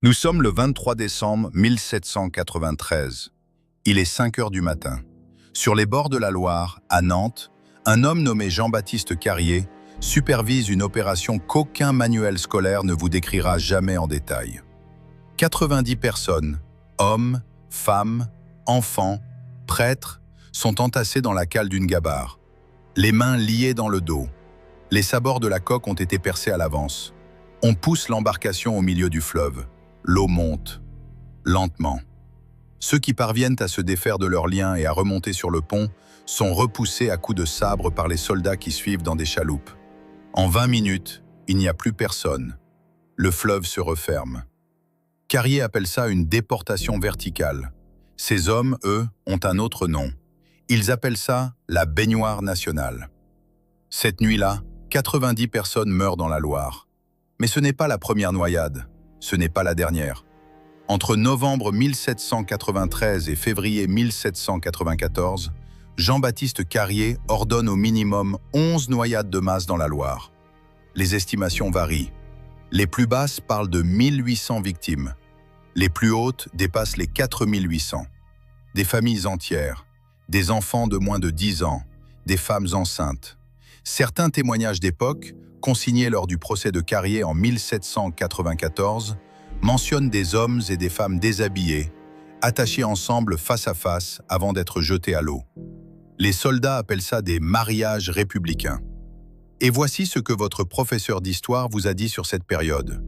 Nous sommes le 23 décembre 1793. Il est 5 heures du matin. Sur les bords de la Loire, à Nantes, un homme nommé Jean-Baptiste Carrier supervise une opération qu'aucun manuel scolaire ne vous décrira jamais en détail. 90 personnes, hommes, femmes, enfants, prêtres, sont entassés dans la cale d'une gabarre, les mains liées dans le dos. Les sabords de la coque ont été percés à l'avance. On pousse l'embarcation au milieu du fleuve. L'eau monte, lentement. Ceux qui parviennent à se défaire de leurs liens et à remonter sur le pont sont repoussés à coups de sabre par les soldats qui suivent dans des chaloupes. En 20 minutes, il n'y a plus personne. Le fleuve se referme. Carrier appelle ça une déportation verticale. Ces hommes, eux, ont un autre nom. Ils appellent ça la baignoire nationale. Cette nuit-là, 90 personnes meurent dans la Loire. Mais ce n'est pas la première noyade, ce n'est pas la dernière. Entre novembre 1793 et février 1794, Jean-Baptiste Carrier ordonne au minimum 11 noyades de masse dans la Loire. Les estimations varient. Les plus basses parlent de 1800 victimes. Les plus hautes dépassent les 4800. Des familles entières, des enfants de moins de 10 ans, des femmes enceintes. Certains témoignages d'époque, consignés lors du procès de Carrier en 1794, mentionnent des hommes et des femmes déshabillés, attachés ensemble face à face avant d'être jetés à l'eau. Les soldats appellent ça des mariages républicains. Et voici ce que votre professeur d'histoire vous a dit sur cette période.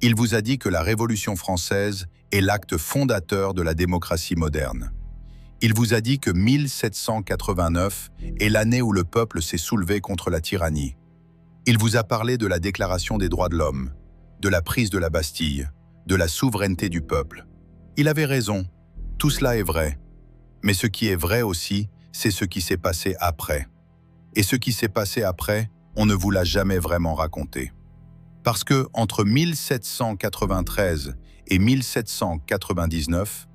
Il vous a dit que la Révolution française est l'acte fondateur de la démocratie moderne. Il vous a dit que 1789 est l'année où le peuple s'est soulevé contre la tyrannie. Il vous a parlé de la Déclaration des droits de l'homme, de la prise de la Bastille, de la souveraineté du peuple. Il avait raison, tout cela est vrai. Mais ce qui est vrai aussi, c'est ce qui s'est passé après. Et ce qui s'est passé après, on ne vous l'a jamais vraiment raconté. Parce que entre 1793 et 1799,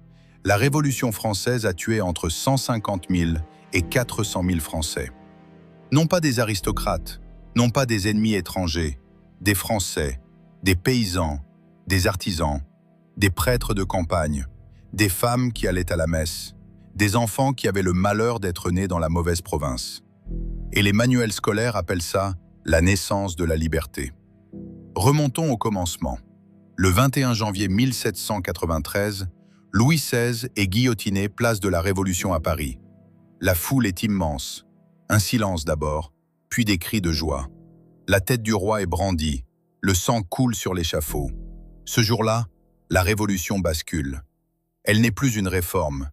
la Révolution française a tué entre 150 000 et 400 000 Français. Non pas des aristocrates, non pas des ennemis étrangers, des Français, des paysans, des artisans, des prêtres de campagne, des femmes qui allaient à la messe, des enfants qui avaient le malheur d'être nés dans la mauvaise province. Et les manuels scolaires appellent ça la naissance de la liberté. Remontons au commencement. Le 21 janvier 1793, Louis XVI est guillotiné place de la Révolution à Paris. La foule est immense. Un silence d'abord, puis des cris de joie. La tête du roi est brandie, le sang coule sur l'échafaud. Ce jour-là, la Révolution bascule. Elle n'est plus une réforme,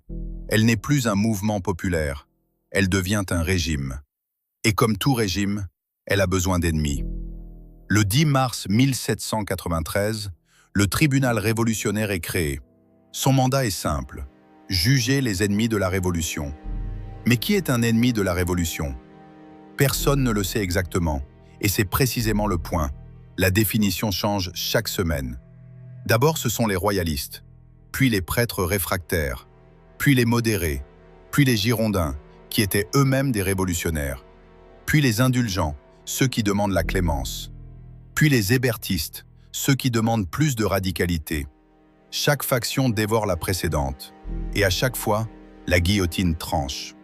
elle n'est plus un mouvement populaire, elle devient un régime. Et comme tout régime, elle a besoin d'ennemis. Le 10 mars 1793, le tribunal révolutionnaire est créé. Son mandat est simple, juger les ennemis de la Révolution. Mais qui est un ennemi de la Révolution? Personne ne le sait exactement, et c'est précisément le point. La définition change chaque semaine. D'abord, ce sont les royalistes, puis les prêtres réfractaires, puis les modérés, puis les girondins, qui étaient eux-mêmes des révolutionnaires, puis les indulgents, ceux qui demandent la clémence, puis les hébertistes, ceux qui demandent plus de radicalité. Chaque faction dévore la précédente, et à chaque fois, la guillotine tranche.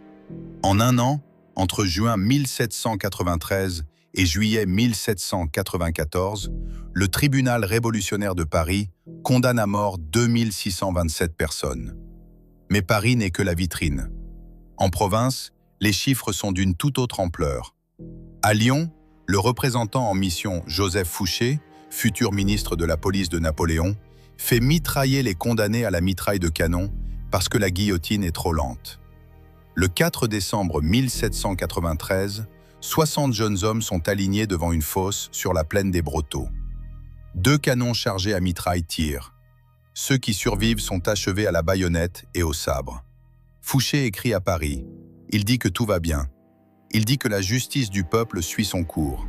En un an, entre juin 1793 et juillet 1794, le tribunal révolutionnaire de Paris condamne à mort 2627 personnes. Mais Paris n'est que la vitrine. En province, les chiffres sont d'une toute autre ampleur. À Lyon, le représentant en mission Joseph Fouché, futur ministre de la police de Napoléon, fait mitrailler les condamnés à la mitraille de canon parce que la guillotine est trop lente. Le 4 décembre 1793, 60 jeunes hommes sont alignés devant une fosse sur la plaine des Brotteaux. 2 canons chargés à mitraille tirent. Ceux qui survivent sont achevés à la baïonnette et au sabre. Fouché écrit à Paris. Il dit que tout va bien. Il dit que la justice du peuple suit son cours.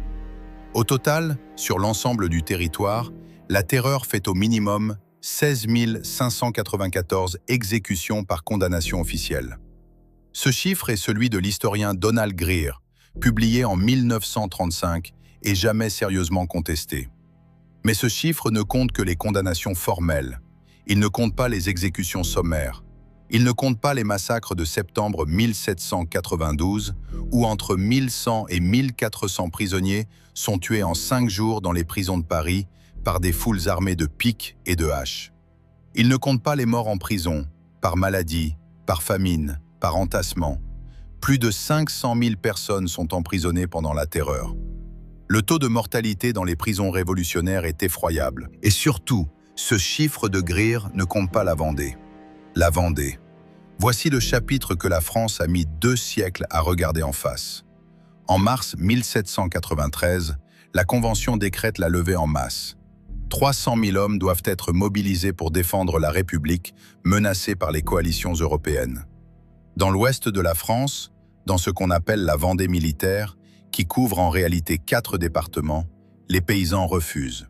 Au total, sur l'ensemble du territoire, la terreur fait au minimum 16 594 exécutions par condamnation officielle. Ce chiffre est celui de l'historien Donald Greer, publié en 1935 et jamais sérieusement contesté. Mais ce chiffre ne compte que les condamnations formelles. Il ne compte pas les exécutions sommaires. Il ne compte pas les massacres de septembre 1792, où entre 1100 et 1400 prisonniers sont tués en 5 jours dans les prisons de Paris par des foules armées de piques et de haches. Il ne compte pas les morts en prison, par maladie, par famine, par entassement. Plus de 500 000 personnes sont emprisonnées pendant la Terreur. Le taux de mortalité dans les prisons révolutionnaires est effroyable. Et surtout, ce chiffre de Greer ne compte pas la Vendée. La Vendée. Voici le chapitre que la France a mis 2 siècles à regarder en face. En mars 1793, la Convention décrète la levée en masse. 300 000 hommes doivent être mobilisés pour défendre la République menacée par les coalitions européennes. Dans l'ouest de la France, dans ce qu'on appelle la Vendée militaire, qui couvre en réalité 4 départements, les paysans refusent.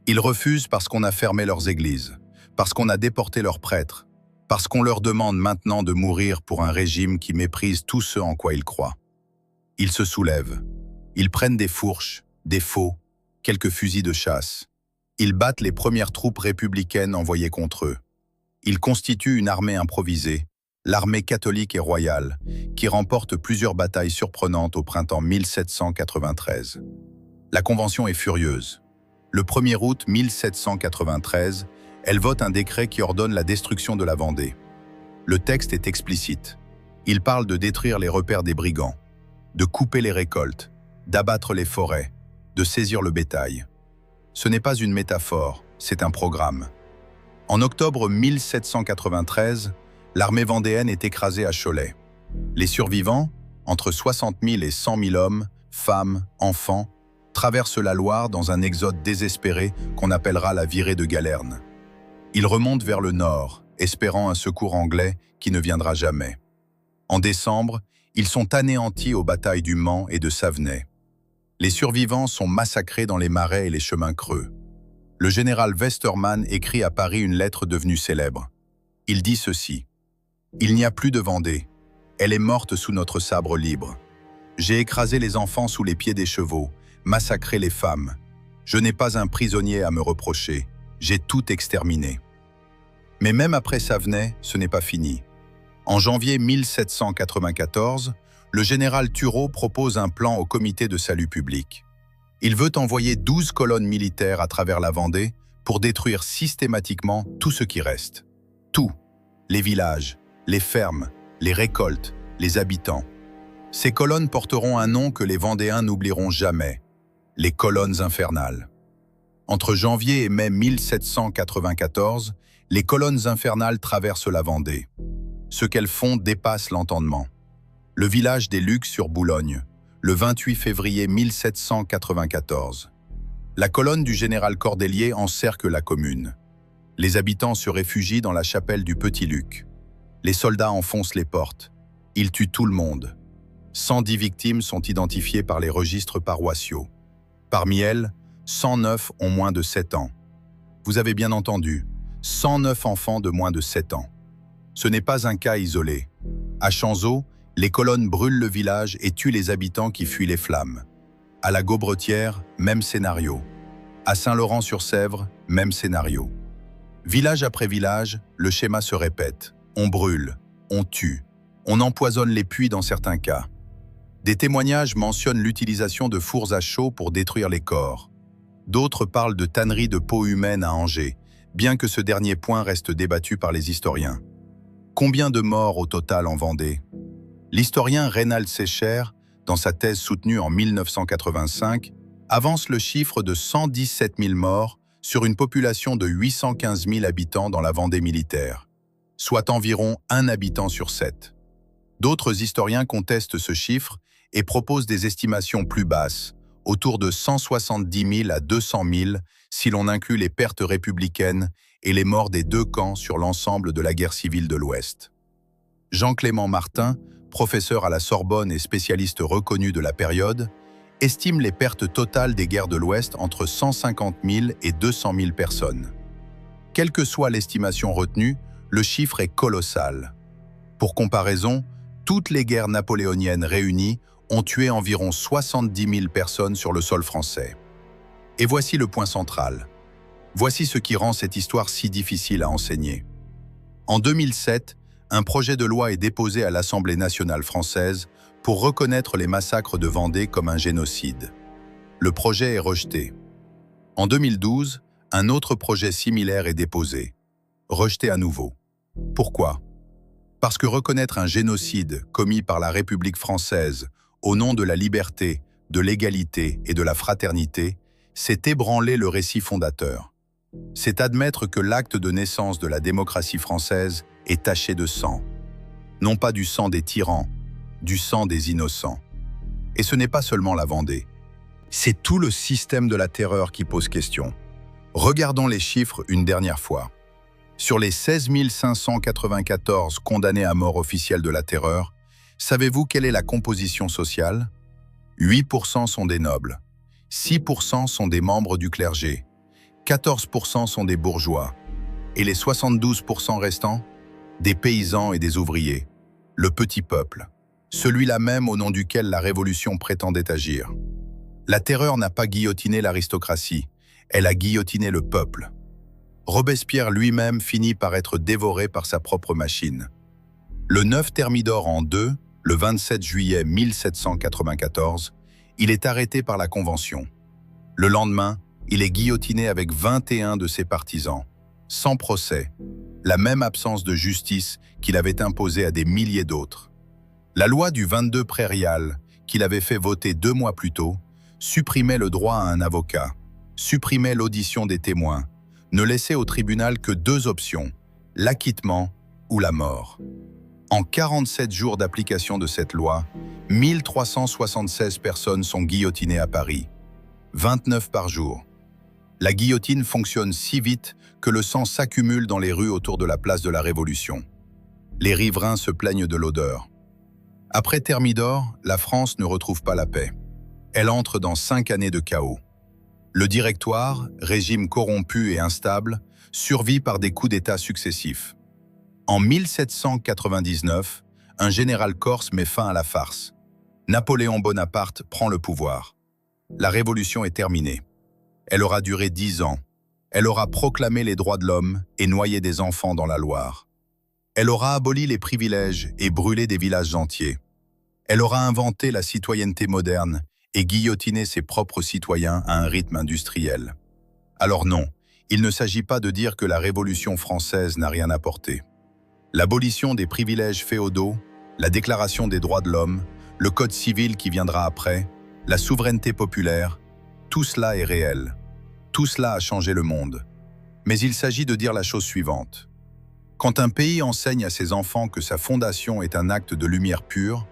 Ils refusent parce qu'on a fermé leurs églises, parce qu'on a déporté leurs prêtres, parce qu'on leur demande maintenant de mourir pour un régime qui méprise tout ce en quoi ils croient. Ils se soulèvent. Ils prennent des fourches, des faux, quelques fusils de chasse. Ils battent les premières troupes républicaines envoyées contre eux. Ils constituent une armée improvisée, l'armée catholique et royale, qui remporte plusieurs batailles surprenantes au printemps 1793. La Convention est furieuse. Le 1er août 1793, elle vote un décret qui ordonne la destruction de la Vendée. Le texte est explicite. Il parle de détruire les repères des brigands, de couper les récoltes, d'abattre les forêts, de saisir le bétail. Ce n'est pas une métaphore, c'est un programme. En octobre 1793, l'armée vendéenne est écrasée à Cholet. Les survivants, entre 60 000 et 100 000 hommes, femmes, enfants, traversent la Loire dans un exode désespéré qu'on appellera la virée de Galerne. Ils remontent vers le nord, espérant un secours anglais qui ne viendra jamais. En décembre, ils sont anéantis aux batailles du Mans et de Savenay. Les survivants sont massacrés dans les marais et les chemins creux. Le général Westermann écrit à Paris une lettre devenue célèbre. Il dit ceci: « Il n'y a plus de Vendée. Elle est morte sous notre sabre libre. J'ai écrasé les enfants sous les pieds des chevaux, massacré les femmes. Je n'ai pas un prisonnier à me reprocher. J'ai tout exterminé. » Mais même après Savenay, ce n'est pas fini. En janvier 1794, le général Turreau propose un plan au comité de salut public. Il veut envoyer 12 colonnes militaires à travers la Vendée pour détruire systématiquement tout ce qui reste. Tout. Les villages, les fermes, les récoltes, les habitants. Ces colonnes porteront un nom que les Vendéens n'oublieront jamais: les colonnes infernales. Entre janvier et mai 1794, les colonnes infernales traversent la Vendée. Ce qu'elles font dépasse l'entendement. Le village des Lucs sur Boulogne, le 28 février 1794. La colonne du général Cordelier encercle la commune. Les habitants se réfugient dans la chapelle du Petit Luc. Les soldats enfoncent les portes. Ils tuent tout le monde. 110 victimes sont identifiées par les registres paroissiaux. Parmi elles, 109 ont moins de 7 ans. Vous avez bien entendu, 109 enfants de moins de 7 ans. Ce n'est pas un cas isolé. À Chanzeau, les colonnes brûlent le village et tuent les habitants qui fuient les flammes. À la Gaubretière, même scénario. À Saint-Laurent-sur-Sèvre, même scénario. Village après village, le schéma se répète. On brûle, on tue, on empoisonne les puits dans certains cas. Des témoignages mentionnent l'utilisation de fours à chaux pour détruire les corps. D'autres parlent de tanneries de peau humaine à Angers, bien que ce dernier point reste débattu par les historiens. Combien de morts au total en Vendée? L'historien Reynald Secher, dans sa thèse soutenue en 1985, avance le chiffre de 117 000 morts sur une population de 815 000 habitants dans la Vendée militaire, soit environ 1 habitant sur 7. D'autres historiens contestent ce chiffre et proposent des estimations plus basses, autour de 170 000 à 200 000 si l'on inclut les pertes républicaines et les morts des 2 camps sur l'ensemble de la guerre civile de l'Ouest. Jean-Clément Martin, professeur à la Sorbonne et spécialiste reconnu de la période, estime les pertes totales des guerres de l'Ouest entre 150 000 et 200 000 personnes. Quelle que soit l'estimation retenue, le chiffre est colossal. Pour comparaison, toutes les guerres napoléoniennes réunies ont tué environ 70 000 personnes sur le sol français. Et voici le point central. Voici ce qui rend cette histoire si difficile à enseigner. En 2007, un projet de loi est déposé à l'Assemblée nationale française pour reconnaître les massacres de Vendée comme un génocide. Le projet est rejeté. En 2012, un autre projet similaire est déposé. Rejeté à nouveau. Pourquoi? Parce que reconnaître un génocide commis par la République française au nom de la liberté, de l'égalité et de la fraternité, c'est ébranler le récit fondateur. C'est admettre que l'acte de naissance de la démocratie française est taché de sang. Non pas du sang des tyrans, du sang des innocents. Et ce n'est pas seulement la Vendée. C'est tout le système de la terreur qui pose question. Regardons les chiffres une dernière fois. Sur les 16 594 condamnés à mort officiels de la terreur, savez-vous quelle est la composition sociale? 8% sont des nobles, 6% sont des membres du clergé, 14% sont des bourgeois, et les 72% restants? Des paysans et des ouvriers, le petit peuple, celui-là même au nom duquel la Révolution prétendait agir. La terreur n'a pas guillotiné l'aristocratie, elle a guillotiné le peuple. Robespierre lui-même finit par être dévoré par sa propre machine. Le 9 Thermidor en 2, le 27 juillet 1794, il est arrêté par la Convention. Le lendemain, il est guillotiné avec 21 de ses partisans, sans procès, la même absence de justice qu'il avait imposée à des milliers d'autres. La loi du 22 prairial, qu'il avait fait voter 2 mois plus tôt, supprimait le droit à un avocat, supprimait l'audition des témoins, ne laissait au tribunal que 2 options, l'acquittement ou la mort. En 47 jours d'application de cette loi, 1376 personnes sont guillotinées à Paris, 29 par jour. La guillotine fonctionne si vite que le sang s'accumule dans les rues autour de la place de la Révolution. Les riverains se plaignent de l'odeur. Après Thermidor, la France ne retrouve pas la paix. Elle entre dans 5 années de chaos. Le Directoire, régime corrompu et instable, survit par des coups d'État successifs. En 1799, un général corse met fin à la farce. Napoléon Bonaparte prend le pouvoir. La Révolution est terminée. Elle aura duré 10 ans. Elle aura proclamé les droits de l'homme et noyé des enfants dans la Loire. Elle aura aboli les privilèges et brûlé des villages entiers. Elle aura inventé la citoyenneté moderne et guillotiné ses propres citoyens à un rythme industriel. Alors non, il ne s'agit pas de dire que la Révolution française n'a rien apporté. L'abolition des privilèges féodaux, la déclaration des droits de l'homme, le code civil qui viendra après, la souveraineté populaire, tout cela est réel. Tout cela a changé le monde. Mais il s'agit de dire la chose suivante. Quand un pays enseigne à ses enfants que sa fondation est un acte de lumière pure,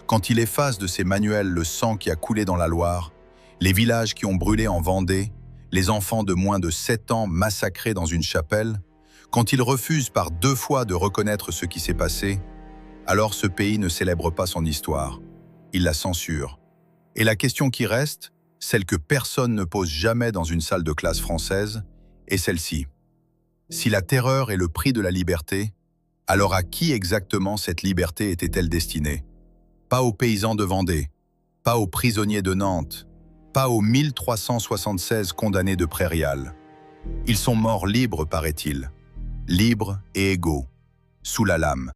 quand il efface de ses manuels le sang qui a coulé dans la Loire, les villages qui ont brûlé en Vendée, les enfants de moins de 7 ans massacrés dans une chapelle, quand il refuse par 2 fois de reconnaître ce qui s'est passé, alors ce pays ne célèbre pas son histoire. Il la censure. Et la question qui reste, celle que personne ne pose jamais dans une salle de classe française, est celle-ci. Si la terreur est le prix de la liberté, alors à qui exactement cette liberté était-elle destinée? Pas aux paysans de Vendée, pas aux prisonniers de Nantes, pas aux 1376 condamnés de prairial. Ils sont morts libres, paraît-il, libres et égaux, sous la lame.